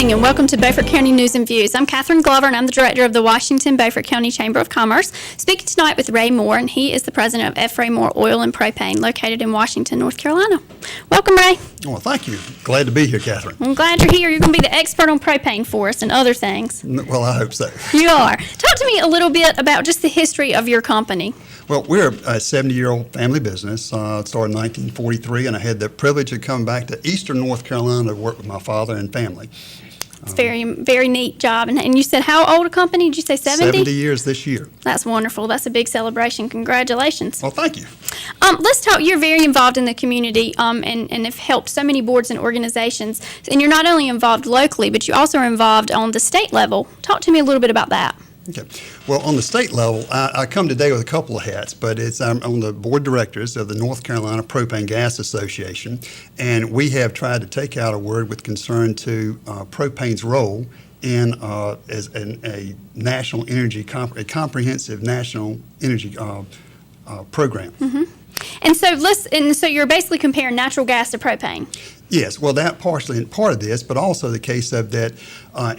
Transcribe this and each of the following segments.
morning and welcome to Beaufort County News and Views. I'm Catherine Glover and I'm the director of the Washington Beaufort County Chamber of Commerce. Speaking tonight with Ray Moore, and he is the president of F. Ray Moore Oil and Propane, located in Washington, North Carolina. Welcome, Ray. Well, thank you. Glad to be here, Catherine. I'm glad you're here. You're going to be the expert on propane for us and other things. Well, I hope so. You are. Talk to me a little bit about just the history of your company. Well, we're a 70-year-old family business. It started in 1943, and I had the privilege of coming back to eastern North Carolina to work with my father and family. It's very neat job. And you said how old a company? Did you say 70? 70 years this year. That's wonderful. That's a big celebration. Congratulations. Well, thank you. Let's talk. You're very involved in the community and have helped so many boards and organizations. And you're not only involved locally, but you also are involved on the state level. Talk to me a little bit about that. Okay. Well, on the state level, I come today with a couple of hats, but I'm on the board of directors of the North Carolina Propane Gas Association, and we have tried to take out a word with concern to propane's role in as a national energy, a comprehensive national energy program. Mm-hmm. And so you're basically comparing natural gas to propane. Yes, well, that partially part of this, but also the case of that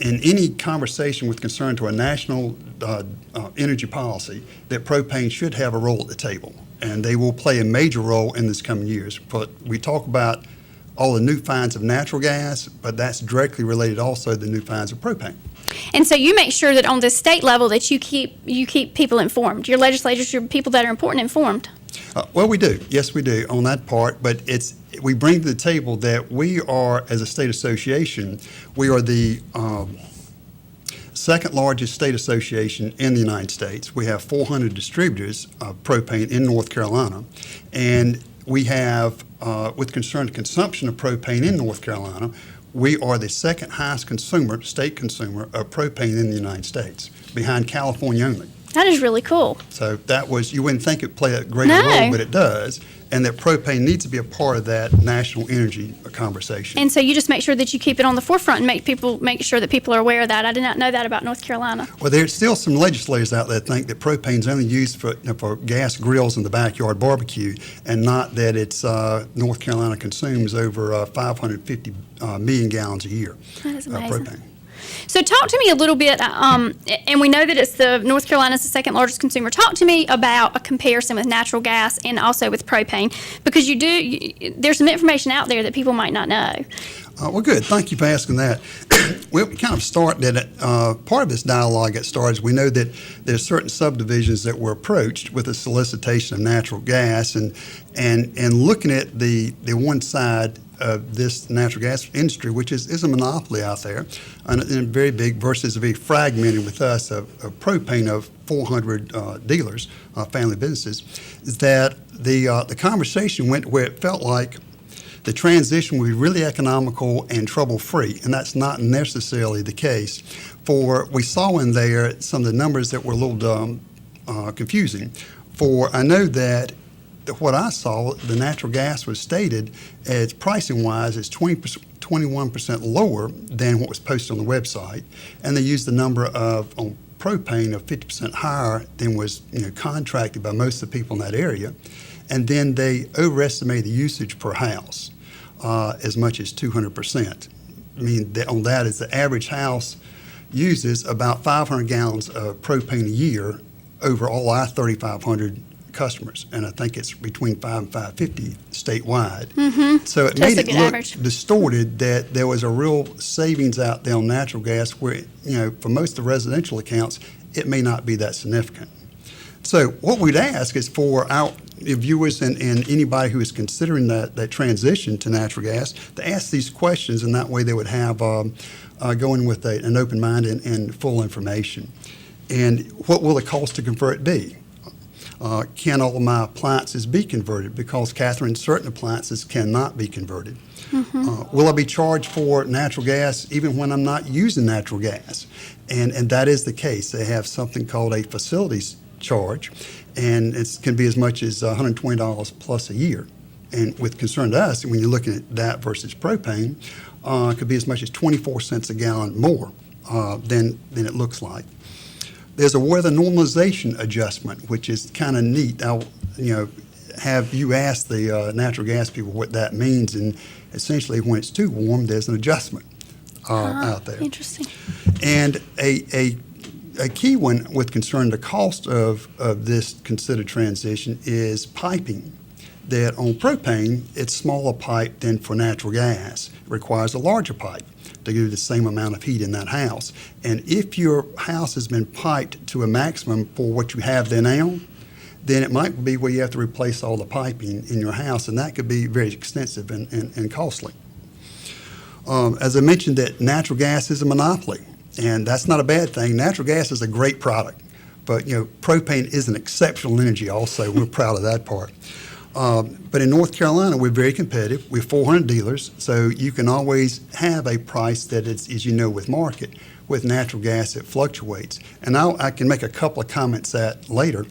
in any conversation with concern to a national energy policy, that propane should have a role at the table, and they will play a major role in this coming years. But we talk about all the new finds of natural gas, but that's directly related also to the new finds of propane. And so you make sure that on the state level that you keep people informed, your legislators, your people that are important informed. Well, we do. Yes, we do on that part, but we bring to the table that we are, as a state association, we are the second largest state association in the United States. We have 400 distributors of propane in North Carolina, and we have, with concern to consumption of propane in North Carolina, we are the second highest state consumer of propane in the United States, behind California only. That is really cool. So you wouldn't think it played a greater role, but it does, and that propane needs to be a part of that national energy conversation. And so you just make sure that you keep it on the forefront and make sure that people are aware of that. I did not know that about North Carolina. Well, there's still some legislators out there that think that propane's only used for gas grills in the backyard barbecue, and not that it's North Carolina consumes over 550 million gallons a year That is of amazing. propane. So talk to me a little bit, and we know that North Carolina's the second largest consumer. Talk to me about a comparison with natural gas and also with propane, because there's some information out there that people might not know. Well, good. Thank you for asking that. We kind of start that part of this dialogue that starts. We know that there's certain subdivisions that were approached with a solicitation of natural gas, and looking at the one side of this natural gas industry, which is a monopoly out there, and very big versus very fragmented with us of propane of 400 dealers, family businesses, is that the conversation went where it felt like the transition would be really economical and trouble-free, and that's not necessarily the case. We saw in there some of the numbers that were a little confusing. I know that what I saw, the natural gas was stated as pricing-wise is 21% lower than what was posted on the website, and they used the number on propane of 50% higher than was contracted by most of the people in that area, and then they overestimated the usage per house as much as 200%. I mean, on that is the average house uses about 500 gallons of propane a year over all our 3,500 customers, and I think it's between 5 and 550 statewide. Mm-hmm. So it made it look distorted that there was a real savings out there on natural gas where, for most of the residential accounts, it may not be that significant. So what we'd ask is for our viewers and anybody who is considering that transition to natural gas to ask these questions, and that way they would have going with an open mind and full information. And what will the cost to convert be? Can all of my appliances be converted? Because, Catherine, certain appliances cannot be converted. Mm-hmm. Will I be charged for natural gas even when I'm not using natural gas? And that is the case. They have something called a facilities charge, and it can be as much as $120 plus a year. And with concern to us, when you're looking at that versus propane, it could be as much as 24 cents a gallon more than it looks like. There's a weather normalization adjustment, which is kind of neat. I'll, have you ask the natural gas people what that means, and essentially when it's too warm, there's an adjustment. out there. Interesting. And a key one with concern the cost of this considered transition is piping. That on propane, it's smaller pipe than for natural gas. It requires a larger pipe to do the same amount of heat in that house. And if your house has been piped to a maximum for what you have there now, then it might be where you have to replace all the piping in your house, and that could be very extensive and costly. As I mentioned, that natural gas is a monopoly, and that's not a bad thing. Natural gas is a great product, but propane is an exceptional energy also. We're proud of that part. But in North Carolina, we're very competitive. We have 400 dealers, so you can always have a price that is, as you know, with market. With natural gas, it fluctuates. And I can make a couple of comments that later,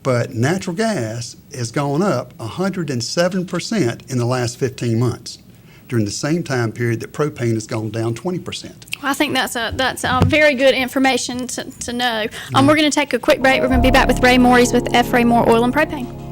but natural gas has gone up 107% in the last 15 months, during the same time period that propane has gone down 20%. Well, I think that's very good information to know. We're going to take a quick break. We're going to be back with Ray Morris with F. Ray Moore Oil and Propane.